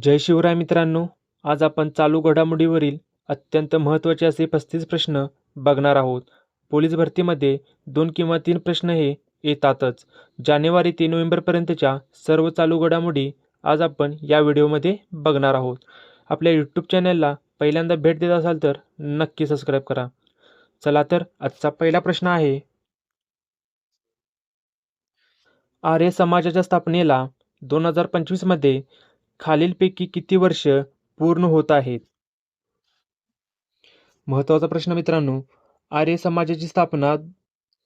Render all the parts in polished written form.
जय शिवराय मित्रांनो. आज आपण चालू घडामोडीवरील अत्यंत महत्त्वाचे असे 35 प्रश्न बघणार आहोत. पोलीस भरतीमध्ये 2 किंवा 3 प्रश्न हे येतातच. जानेवारी ते नोव्हेंबरपर्यंतच्या सर्व चालू घडामोडी आज आपण या व्हिडिओमध्ये बघणार आहोत. आपल्या यूट्यूब चॅनलला पहिल्यांदा भेट देत असाल तर नक्की सबस्क्राईब करा. चला तर आजचा पहिला प्रश्न आहे, आर्य समाजाच्या स्थापनेला 2025 मध्ये खालीलपैकी किती वर्ष पूर्ण होत आहेत? महत्त्वाचा प्रश्न मित्रांनो, आर्य समाजाची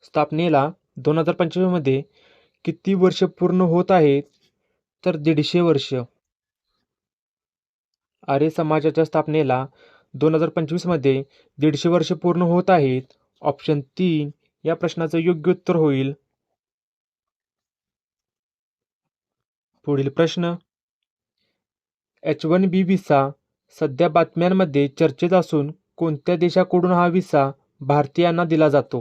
स्थापनेला 2025 मध्ये किती वर्ष पूर्ण होत आहेत? तर 150 वर्ष. आर्य समाजाच्या स्थापनेला 2025 मध्ये 150 वर्ष पूर्ण होत आहेत. ऑप्शन 3 या प्रश्नाचं योग्य उत्तर होईल. पुढील प्रश्न, H1B व्हिसा सध्या बातम्यांमध्ये चर्चेत असून कोणत्या देशाकडून हा व्हिसा भारतीयांना दिला जातो?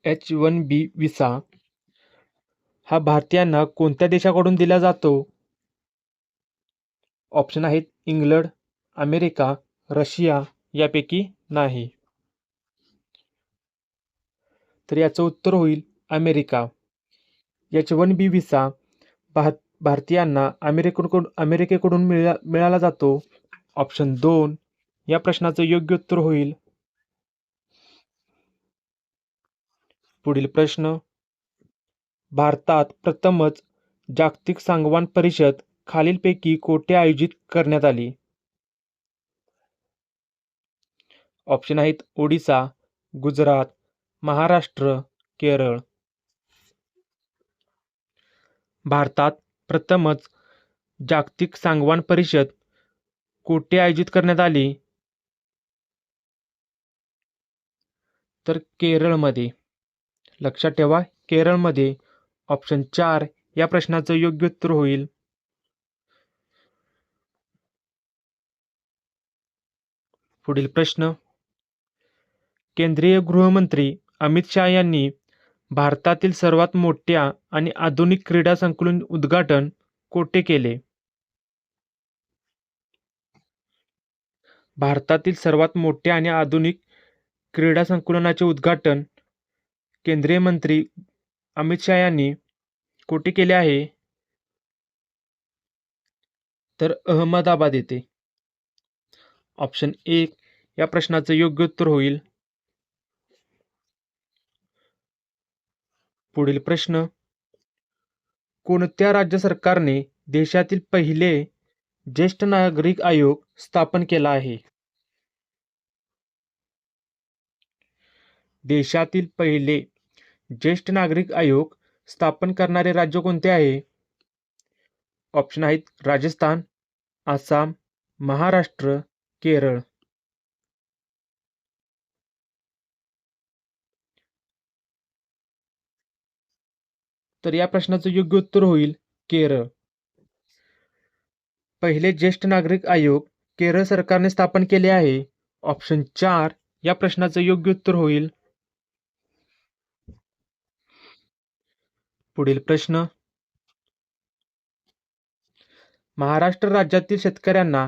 H1B व्हिसा हा भारतीयांना कोणत्या देशाकडून दिला जातो? ऑप्शन आहेत इंग्लंड, अमेरिका, रशिया यापैकी नाही. तर याचं उत्तर होईल अमेरिका. H1B व्हिसा भारतीयांना अमेरिकेकडून मिळाला जातो. ऑप्शन 2 या प्रश्नाचं योग्य उत्तर होईल. पुढील प्रश्न, भारतात प्रथमच जागतिक सांगवान परिषद खालीलपैकी कोठे आयोजित करण्यात आली? ऑप्शन आहेत ओडिसा, गुजरात, महाराष्ट्र, केरळ. भारतात प्रथमच जागतिक सांगवान परिषद कोठे आयोजित करण्यात आली? तर केरळमध्ये. लक्षात ठेवा, केरळमध्ये. ऑप्शन 4 या प्रश्नाचं योग्य उत्तर होईल. पुढील प्रश्न, केंद्रीय गृहमंत्री अमित शहा यांनी भारतातील सर्वात मोठ्या आणि आधुनिक क्रीडा संकुलन उद्घाटन कोठे केले? भारतातील सर्वात मोठ्या आणि आधुनिक क्रीडा संकुलनाचे उद्घाटन केंद्रीय मंत्री अमित शहा यांनी कोठे केले आहे? तर अहमदाबाद येथे. ऑप्शन 1 या प्रश्नाचं योग्य उत्तर होईल. पुढील प्रश्न, कोणत्या राज्य सरकारने देशातील पहिले ज्येष्ठ नागरिक आयोग स्थापन केला आहे? देशातील पहिले ज्येष्ठ नागरिक आयोग स्थापन करणारे राज्य कोणते आहे? ऑप्शन आहेत राजस्थान, आसाम, महाराष्ट्र, केरळ. तर या प्रश्नाचं योग्य उत्तर होईल केरळ. पहिले ज्येष्ठ नागरिक आयोग केरळ सरकारने स्थापन केले आहे. ऑप्शन 4 या प्रश्नाचं योग्य उत्तर होईल. पुढील प्रश्न, महाराष्ट्र राज्यातील शेतकऱ्यांना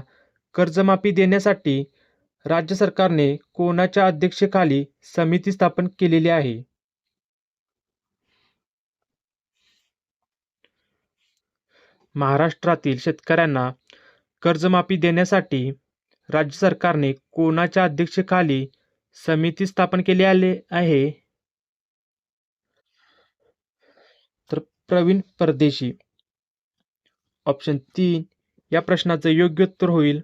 कर्जमाफी देण्यासाठी राज्य सरकारने कोणाच्या अध्यक्षतेखाली समिती स्थापन केलेली आहे? महाराष्ट्रातील शेतकऱ्यांना कर्जमाफी देण्यासाठी राज्य सरकारने कोणाच्या अध्यक्षतेखाली समिती स्थापन केली आहे? तर प्रवीण परदेशी. ऑप्शन 3 या प्रश्नाचं योग्य उत्तर होईल.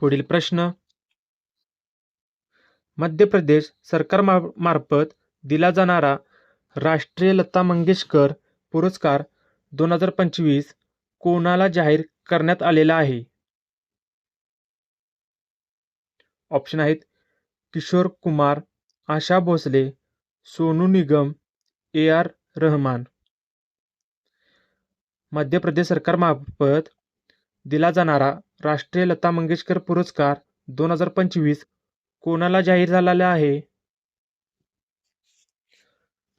पुढील प्रश्न, मध्य प्रदेश सरकारमार्फत दिला जाणारा राष्ट्रीय लता मंगेशकर पुरस्कार 2025 कोणाला जाहीर करण्यात आलेला आहे? ऑप्शन आहेत किशोर कुमार, आशा भोसले, सोनू निगम, AR रहमान. मध्य प्रदेश सरकारमार्फत दिला जाणारा राष्ट्रीय लता मंगेशकर पुरस्कार 2025 कोणाला जाहीर झालेला आहे?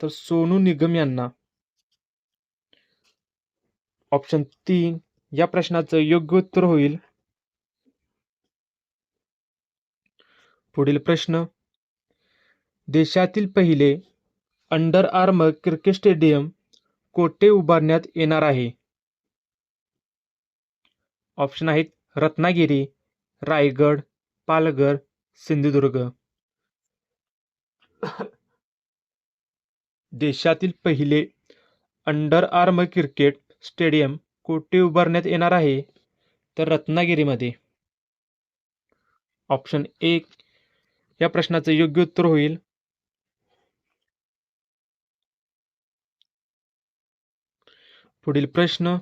तर सोनू निगम यांना. ऑप्शन 3 या प्रश्नाचं योग्य उत्तर होईल. पुढील प्रश्न, देशातील पहिले अंडर आर्मर क्रिकेट स्टेडियम कोठे उभारण्यात येणार आहे? ऑप्शन आहेत रत्नागिरी, रायगड, पालघर, सिंधुदुर्ग. देशातील पहिले अंडर आर्मर क्रिकेट स्टेडियम कोठे उभारण्यात येणार आहे? तर रत्नागिरीमध्ये. ऑप्शन 1 या प्रश्नाचं योग्य उत्तर होईल. पुढील प्रश्न,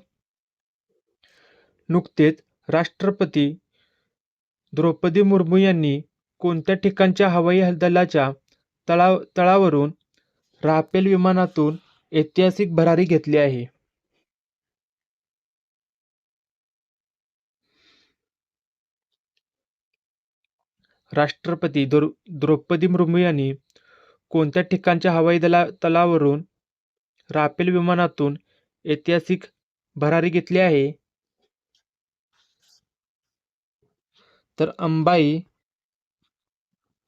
नुकतेच राष्ट्रपती द्रौपदी मुर्मू यांनी कोणत्या ठिकाणच्या हवाई दलाच्या तळावरून राफेल विमानातून ऐतिहासिक भरारी घेतली आहे? राष्ट्रपती द्रौपदी मुर्मू यांनी कोणत्या ठिकाणच्या हवाई तळावरून राफेल विमानातून ऐतिहासिक भरारी घेतली आहे? तर अंबाई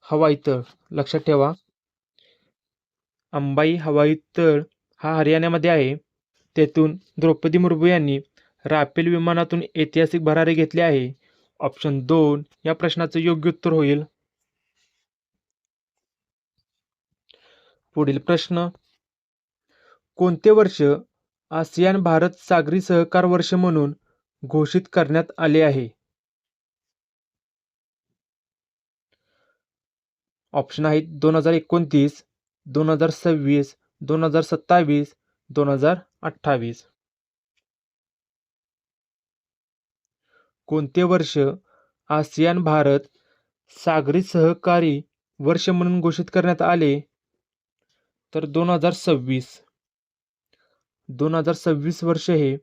हवाई तळ. लक्षात ठेवा, अंबाई हवाई तळ हा हरियाणामध्ये आहे. तेथून द्रौपदी मुर्मू यांनी राफेल विमानातून ऐतिहासिक भरारी घेतली आहे. ऑप्शन 2 या प्रश्नाचं योग्य उत्तर होईल. पुढील प्रश्न, कोणते वर्ष आसियान भारत सागरी सहकार वर्ष म्हणून घोषित करण्यात आले आहे? ऑप्शन आहेत 2029, 2026, 2027, 2028. कोणते वर्ष आसियान भारत सागरी सहकारी वर्ष म्हणून घोषित करण्यात आले? तर 2026. 2026 वर्ष हे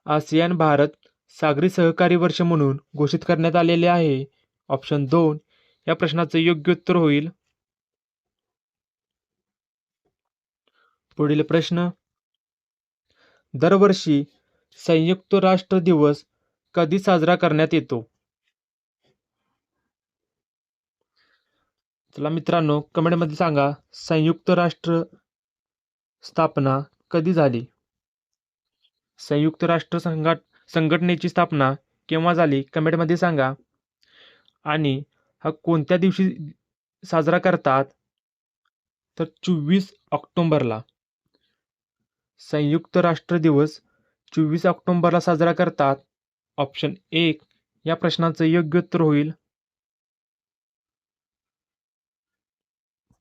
आसियान भारत सागरी सहकारी वर्ष म्हणून घोषित करण्यात आलेले आहे. ऑप्शन 2 या प्रश्नाचं योग्य उत्तर होईल. पुढील प्रश्न, दरवर्षी संयुक्त राष्ट्र दिवस कधी साजरा करण्यात येतो? चला मित्रांनो, कमेंटमध्ये सांगा, संयुक्त राष्ट्र स्थापना कधी झाली? संयुक्त राष्ट्र संघटनेची स्थापना केव्हा झाली? कमेंटमध्ये सांगा. आणि हा कोणत्या दिवशी साजरा करतात? तर 24 ऑक्टोबरला. संयुक्त राष्ट्र दिवस 24 ऑक्टोबरला साजरा करतात. ऑप्शन 1 या प्रश्नाचं योग्य उत्तर होईल.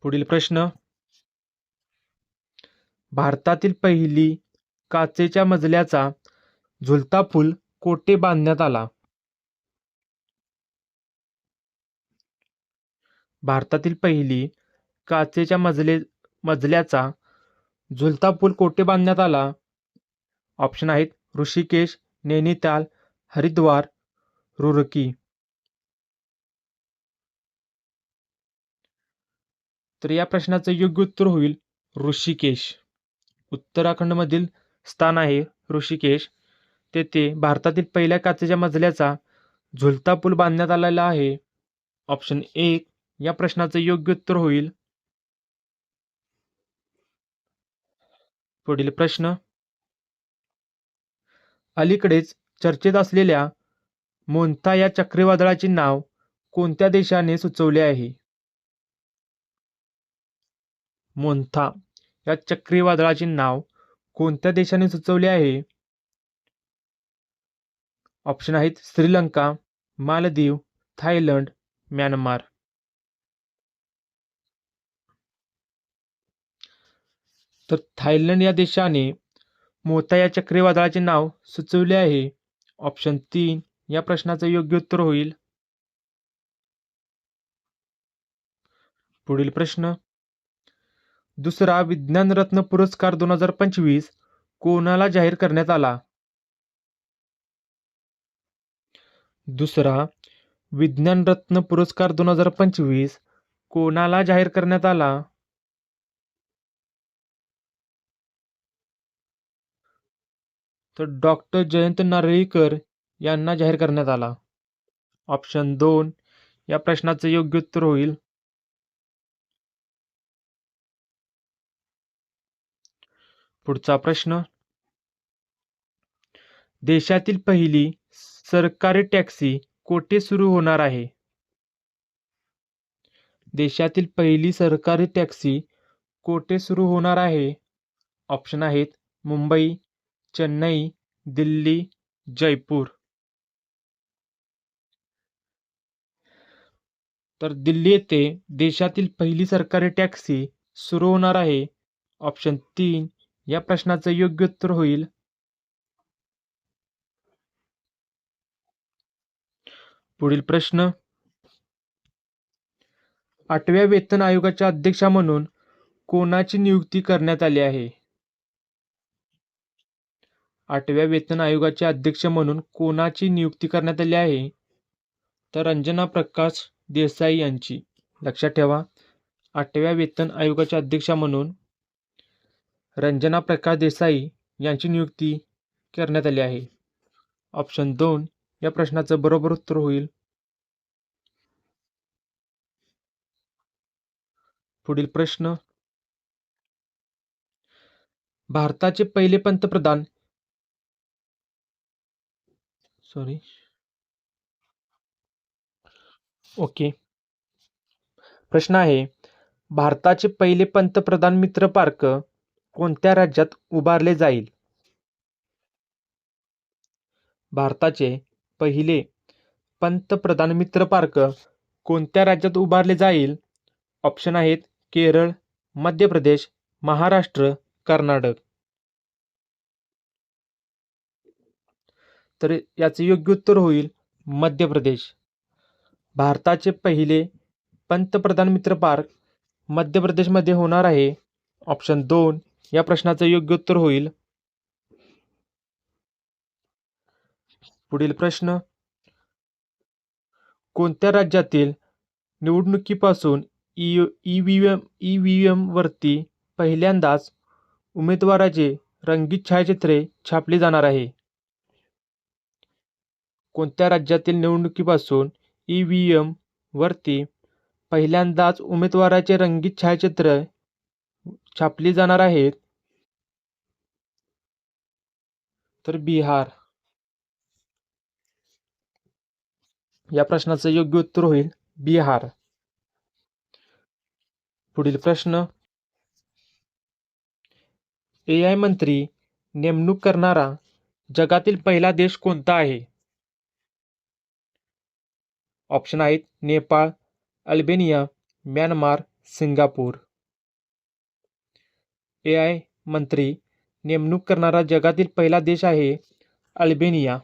पुढील प्रश्न, भारतातील पहिली काचेच्या मजल्याचा झुलता पूल कोठे बांधण्यात आला? भारतातील पहिली काचेच्या मजल्याचा झुलता पूल कोठे बांधण्यात आला? ऑप्शन आहेत ऋषिकेश, नैनिताल, हरिद्वार, रुरकी. तर या प्रश्नाचं योग्य उत्तर होईल ऋषिकेश. उत्तराखंडमधील स्थान आहे ऋषिकेश. तेथे भारतातील पहिल्या काचेच्या मजल्याचा झुलता पूल बांधण्यात आलेला आहे. ऑप्शन 1 या प्रश्नाचं योग्य उत्तर होईल. पुढील प्रश्न, अलीकडेच चर्चेत असलेल्या मोन्था या चक्रीवादळाचे नाव कोणत्या देशाने सुचवले आहे? मोन्था या चक्रीवादळाचे नाव कोणत्या देशाने सुचवले आहे? ऑप्शन आहेत श्रीलंका, मालदीव, थायलंड, म्यानमार. तर थायलंड या देशाने मोथा या चक्रीवादळाचे नाव सुचवले आहे. ऑप्शन 3 या प्रश्नाचं योग्य उत्तर होईल. पुढील प्रश्न, दुसरा विज्ञान रत्न पुरस्कार 2025 कोणाला जाहीर करण्यात आला? दुसरा विज्ञान रत्न पुरस्कार 2025 कोणाला जाहीर करण्यात आला? तर डॉक्टर जयंत नारळीकर यांना जाहीर करण्यात आला. ऑप्शन 2 या प्रश्नाचं योग्य उत्तर होईल. पुढचा प्रश्न, देशातील पहिली सरकारी टॅक्सी कोठे सुरू होणार आहे? देशातील पहिली सरकारी टॅक्सी कोठे सुरू होणार आहे? ऑप्शन आहेत मुंबई, चेन्नई, दिल्ली, जयपूर. तर दिल्ली येथे देशातील पहिली सरकारी टॅक्सी सुरू होणार आहे. ऑप्शन 3 या प्रश्नाचं योग्य उत्तर होईल. पुढील प्रश्न, 8व्या वेतन आयोगाच्या अध्यक्षा म्हणून कोणाची नियुक्ती करण्यात आली आहे? 8व्या वेतन आयोगाचे अध्यक्ष म्हणून कोणाची नियुक्ती करण्यात आली आहे? तर रंजना प्रकाश देसाई यांची. लक्षात ठेवा, 8व्या वेतन आयोगाच्या अध्यक्षा म्हणून रंजना प्रकाश देसाई यांची नियुक्ती करण्यात आली आहे. ऑप्शन 2 या प्रश्नाचं बरोबर उत्तर होईल. पुढील प्रश्न, भारताचे पहिले पंतप्रधान प्रश्न आहे, भारताचे पहिले पंतप्रधान मित्र पार्क कोणत्या राज्यात उभारले जाईल? भारताचे पहिले पंतप्रधान मित्र पार्क कोणत्या राज्यात उभारले जाईल? ऑप्शन आहेत केरळ, मध्य प्रदेश, महाराष्ट्र, कर्नाटक. तर याचे योग्य उत्तर होईल मध्य प्रदेश. भारताचे पहिले पंतप्रधान मित्र पार्क मध्य प्रदेशमध्ये होणार आहे. ऑप्शन 2 या प्रश्नाचं योग्य उत्तर होईल. पुढील प्रश्न, कोणत्या राज्यातील निवडणुकीपासून ईव्हीएम वरती पहिल्यांदाच उमेदवाराचे रंगीत छायाचित्रे छापली जाणार आहे? कोणत्या राज्यातील निवडणुकीपासून ईव्हीएम वरती पहिल्यांदाच उमेदवाराचे रंगीत छायाचित्र छापली जाणार आहेत? तर बिहार. या प्रश्नाचं योग्य उत्तर होईल बिहार. पुढील प्रश्न, AI मंत्री नेमणूक करणारा जगातील पहिला देश कोणता आहे? ऑप्शन आहेत Nepal, Albania, Myanmar, Singapore. AI मंत्री नेमणूक करणारा जगातील पहिला देश आहे अल्बेनिया.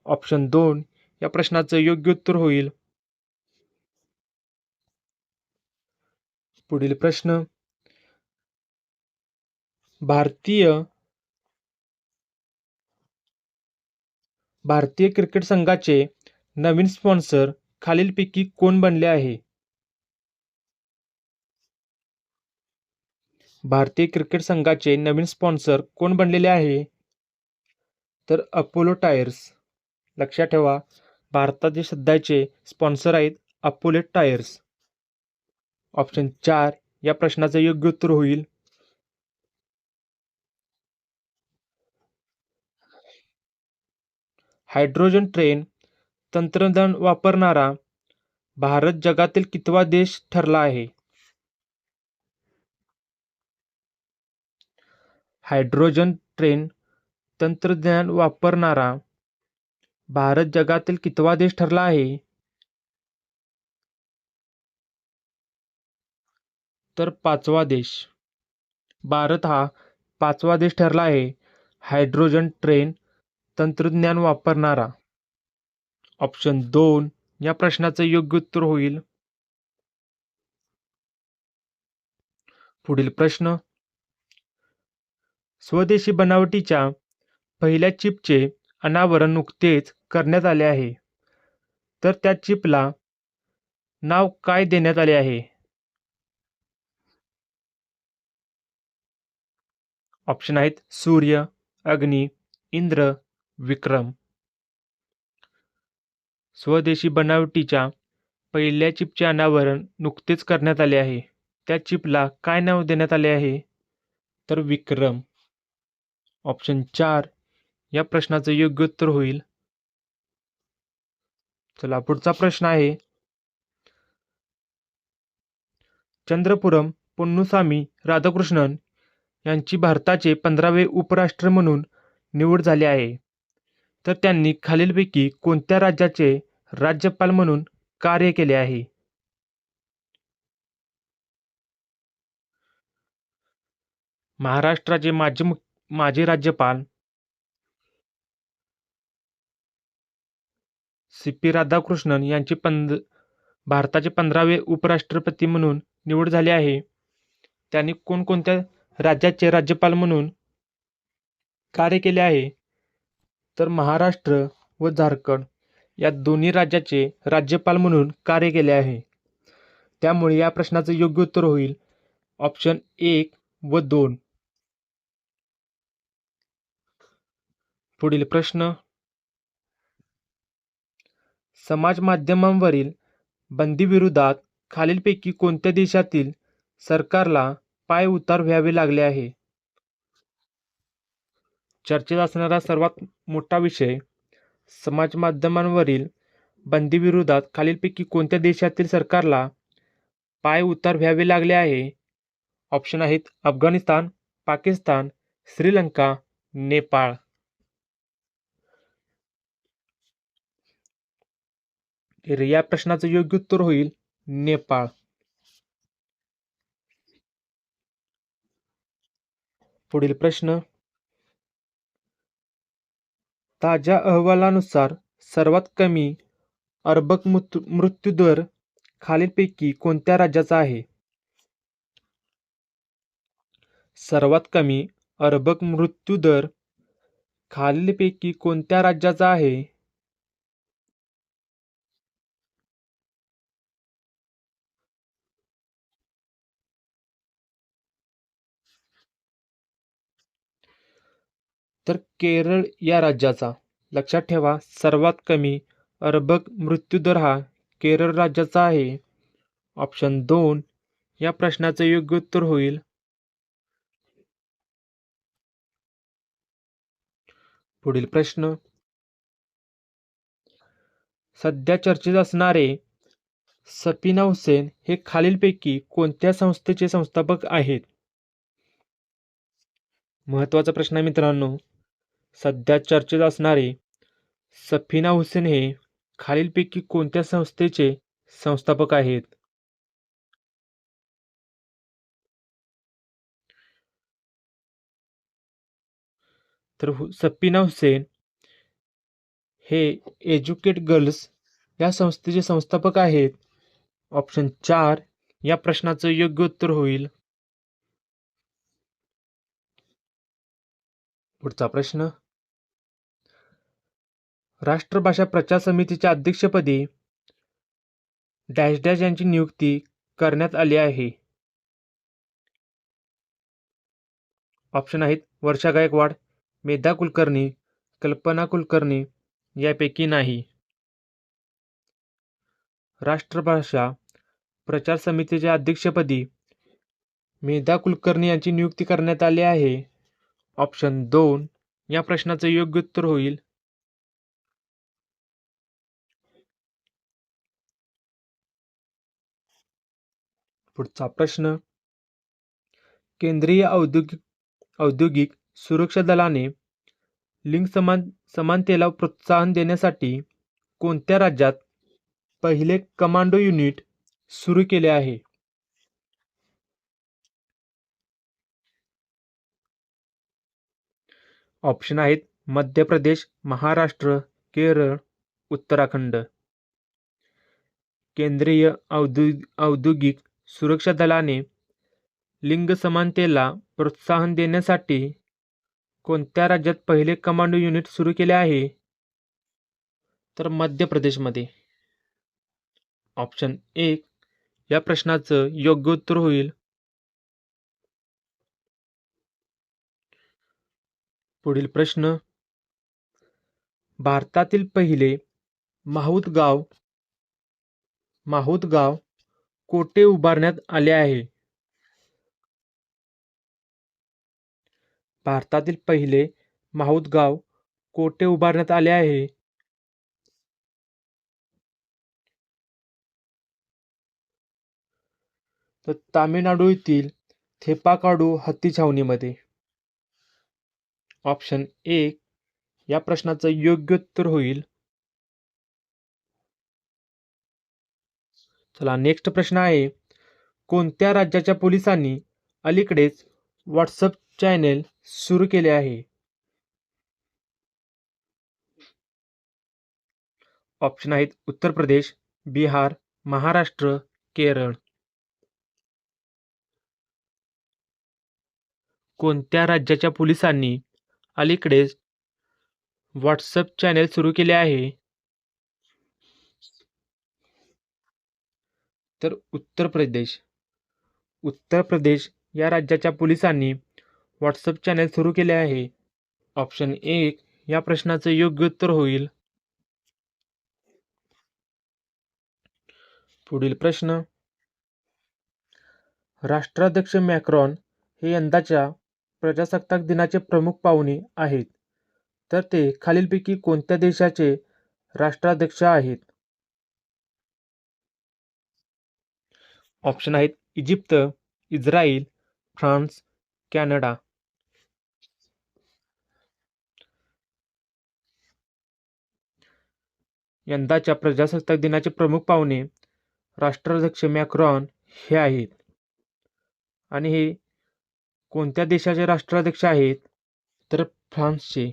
ऑप्शन 2 या प्रश्नाचं योग्य उत्तर होईल. पुढील प्रश्न, भारतीय क्रिकेट संघाचे नवीन स्पॉन्सर खालीलपैकी कोण बनले आहे? भारतीय क्रिकेट संघाचे नवीन स्पॉन्सर कोण बनलेले आहे? तर अपोलो टायर्स. लक्षात ठेवा, भारताचे सध्याचे स्पॉन्सर आहेत अपोलो टायर्स. ऑप्शन 4 या प्रश्नाचं योग्य उत्तर होईल. हायड्रोजन ट्रेन तंत्रज्ञान वापरणारा भारत जगातील कितवा देश ठरला आहे? हायड्रोजन ट्रेन तंत्रज्ञान वापरणारा भारत जगातील कितवा देश ठरला आहे? तर 5वा देश. भारत हा 5वा देश ठरला आहे हायड्रोजन ट्रेन तंत्रज्ञान वापरणारा. ऑप्शन 2 या प्रश्नाचं योग्य उत्तर होईल. पुढील प्रश्न, स्वदेशी बनावटीच्या पहिल्या चिपचे अनावरण नुकतेच करण्यात आले आहे. तर त्या चिपला नाव काय देण्यात आले आहे? ऑप्शन आहेत सूर्य, अग्नी, इंद्र, विक्रम. स्वदेशी बनावटीच्या पहिल्या चिपचे अनावरण नुकतेच करण्यात आले आहे. त्या चिपला काय नाव देण्यात आले आहे? तर विक्रम. ऑप्शन 4 या प्रश्नाचं योग्य उत्तर होईल. चला पुढचा प्रश्न आहे. चंद्रपुरम पोन्नुसामी राधाकृष्णन यांची भारताचे 15वे उपराष्ट्र म्हणून निवड झाली आहे. तर त्यांनी खालीलपैकी कोणत्या राज्याचे राज्यपाल म्हणून कार्य केले आहे? महाराष्ट्राचे माजी राज्यपाल सी.पी. राधाकृष्णन यांची भारताचे 15वे उपराष्ट्रपती म्हणून निवड झाली आहे. त्यांनी कोणकोणत्या राज्याचे राज्यपाल म्हणून कार्य केले आहे? तर महाराष्ट्र व झारखंड या दोन्ही राज्याचे राज्यपाल म्हणून कार्य केले आहे. त्यामुळे या प्रश्नाचं योग्य उत्तर होईल ऑप्शन 1 व 2. पुढील प्रश्न. समाज माध्यमांवरील बंदीविरोधात खालीलपैकी कोणत्या देशातील सरकारला पायउतार व्हावे लागले आहे? चर्चेत असणारा सर्वात मोठा विषय, समाज माध्यमांवरील बंदीविरोधात खालीलपैकी कोणत्या देशातील सरकारला पायउतार व्हावे लागले आहे? ऑप्शन आहेत अफगाणिस्तान, पाकिस्तान, श्रीलंका, नेपाळ. तर या प्रश्नाचं योग्य उत्तर होईल नेपाळ. पुढील प्रश्न. ताज्या अहवालानुसार सर्वात कमी अर्भक मृत्यूदर खालीलपैकी कोणत्या राज्याचा आहे? सर्वात कमी अर्भक मृत्यूदर खालीलपैकी कोणत्या राज्याचा आहे? तर केरळ या राज्याचा. लक्षात ठेवा, सर्वात कमी अर्भक मृत्यूदर हा केरळ राज्याचा आहे. ऑप्शन 2 या प्रश्नाचं योग्य उत्तर होईल. पुढील प्रश्न. सध्या चर्चेत असणारे सफीना हुसेन हे खालीलपैकी कोणत्या संस्थेचे संस्थापक आहेत? महत्त्वाचा प्रश्न आहे मित्रांनो. सध्या चर्चेत असणारे सफीना हुसेन हे खालीलपैकी कोणत्या संस्थेचे संस्थापक आहेत? तर सफीना हुसेन हे एज्युकेट गर्ल्स या संस्थेचे संस्थापक आहेत. ऑप्शन 4 या प्रश्नाचं योग्य उत्तर होईल. पुढचा प्रश्न. राष्ट्रभाषा प्रचार समितीच्या अध्यक्षपदी डॅश डॅश यांची नियुक्ती करण्यात आली आहे. ऑप्शन आहेत वर्षा गायकवाड, मेधा कुलकर्णी, कल्पना कुलकर्णी यापैकी नाही. राष्ट्रभाषा प्रचार समितीच्या अध्यक्षपदी मेधा कुलकर्णी यांची नियुक्ती करण्यात आली आहे. ऑप्शन 2 या प्रश्नाचं योग्य उत्तर होईल. पुढचा प्रश्न. केंद्रीय औद्योगिक सुरक्षा दलाने लिंग समानतेला प्रोत्साहन देण्यासाठी कोणत्या राज्यात पहिले कमांडो युनिट सुरू केले आहे? ऑप्शन आहेत मध्य प्रदेश, महाराष्ट्र, केरळ, उत्तराखंड. केंद्रीय औद्योगिक सुरक्षा दलाने लिंग समानतेला प्रोत्साहन देण्यासाठी कोणत्या राज्यात पहिले कमांडो युनिट सुरू केले आहे? तर मध्य प्रदेशमध्ये. ऑप्शन 1 या प्रश्नाचं योग्य उत्तर होईल. पुढील प्रश्न, भारतातील पहिले माहूत गाव कोठे उभारण्यात आले आहे? भारतातील पहिले माहूत गाव कोठे उभारण्यात आले आहे? तर तामिळनाडू येथील थेपाकाडू हत्ती छावणीमध्ये. ऑप्शन 1 या प्रश्नाचं योग्य उत्तर होईल. चला, नेक्स्ट प्रश्न आहे, कोणत्या राज्याच्या पोलिसांनी अलीकडेच व्हॉट्सअप चॅनेल सुरू केले आहे? ऑप्शन आहेत उत्तर प्रदेश, बिहार, महाराष्ट्र, केरळ. कोणत्या राज्याच्या पोलिसांनी अलीकडेच व्हॉट्सअप चॅनेल सुरू केले आहे? तर उत्तर प्रदेश. उत्तर प्रदेश या राज्याच्या पोलिसांनी व्हॉट्सअप चॅनेल सुरू केले आहे. ऑप्शन 1 या प्रश्नाचं योग्य उत्तर होईल. पुढील प्रश्न, राष्ट्राध्यक्ष मॅक्रॉन हे यंदाच्या प्रजासत्ताक दिनाचे प्रमुख पाहुणे आहेत, तर ते खालीलपैकी कोणत्या देशाचे राष्ट्राध्यक्ष आहेत? ऑप्शन आहेत इजिप्त, इस्रायल, फ्रान्स, कॅनडा. यंदाच्या प्रजासत्ताक दिनाचे प्रमुख पाहुणे राष्ट्राध्यक्ष मॅक्रॉन हे आहेत. आणि हे कोणत्या देशाचे राष्ट्राध्यक्ष आहेत? तर फ्रान्सचे.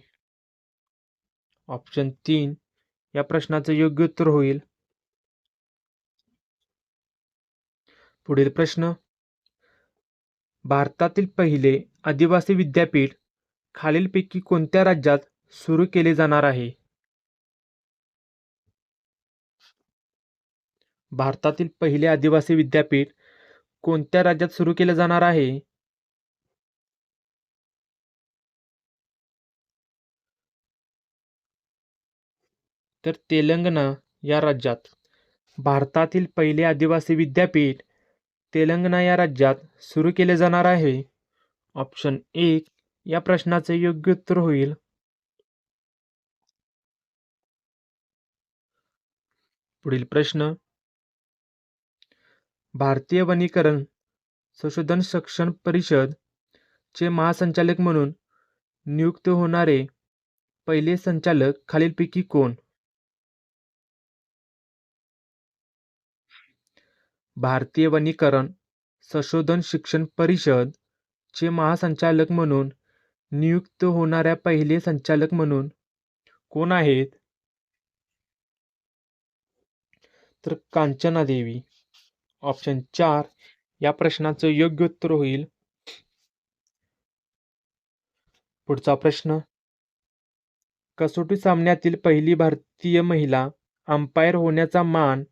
ऑप्शन 3 या प्रश्नाचं योग्य उत्तर होईल. पुढील प्रश्न, भारतातील पहिले आदिवासी विद्यापीठ खालीलपैकी कोणत्या राज्यात सुरू केले जाणार आहे? भारतातील पहिले आदिवासी विद्यापीठ कोणत्या राज्यात सुरू केले जाणार आहे? तर तेलंगणा या राज्यात. भारतातील पहिले आदिवासी विद्यापीठ तेलंगणा या राज्यात सुरू केले जाणार आहे. ऑप्शन 1 या प्रश्नाचे योग्य उत्तर होईल. पुढील प्रश्न, भारतीय वनीकरण संशोधन शिक्षण परिषद चे महासंचालक म्हणून नियुक्त होणारे पहिले संचालक खालीलपैकी कोण? भारतीय वनीकरण संशोधन शिक्षण परिषद चे महासंचालक म्हणून नियुक्त होणाऱ्या पहिले संचालक म्हणून कोण आहेत? तर कांचना देवी. ऑप्शन 4 या प्रश्नाचं योग्य उत्तर होईल. पुढचा प्रश्न, कसोटी सामन्यातील पहिली भारतीय महिला अंपायर होण्याचा मान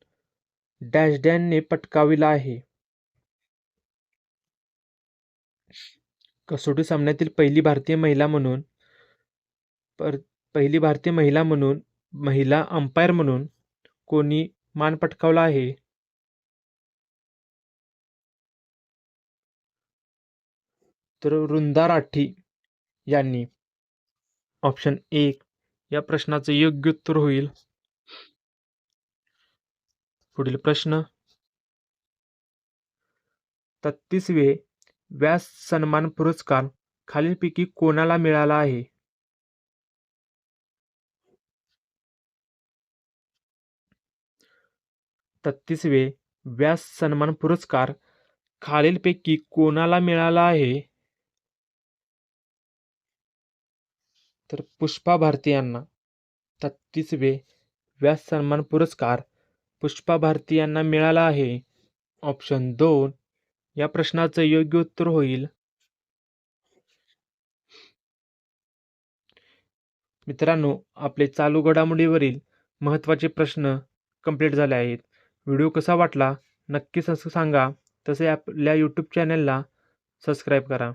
डॅशने पटकाविला आहे? कसोटी सामन्यातील पहिली भारतीय महिला म्हणून महिला अंपायर म्हणून कोणी मान पटकावला आहे? तर वृंदा राठी यांनी. ऑप्शन 1 या प्रश्नाचं योग्य उत्तर होईल. पुढील प्रश्न, 33वे व्यास सन्मान पुरस्कार खालीलपैकी कोणाला मिळाला आहे? 33वे व्यास सन्मान पुरस्कार खालीलपैकी कोणाला मिळाला आहे? तर पुष्पा भारती यांना. 33वे व्यास सन्मान पुरस्कार पुष्पा भारती यांना मिळाला आहे. ऑप्शन 2 या प्रश्नाचं योग्य उत्तर होईल. मित्रांनो, आपले चालू घडामोडीवरील महत्त्वाचे प्रश्न कंप्लीट झाले आहेत. व्हिडिओ कसा वाटला नक्कीच असं सांगा. तसे आपल्या यूट्यूब चॅनलला सबस्क्राईब करा.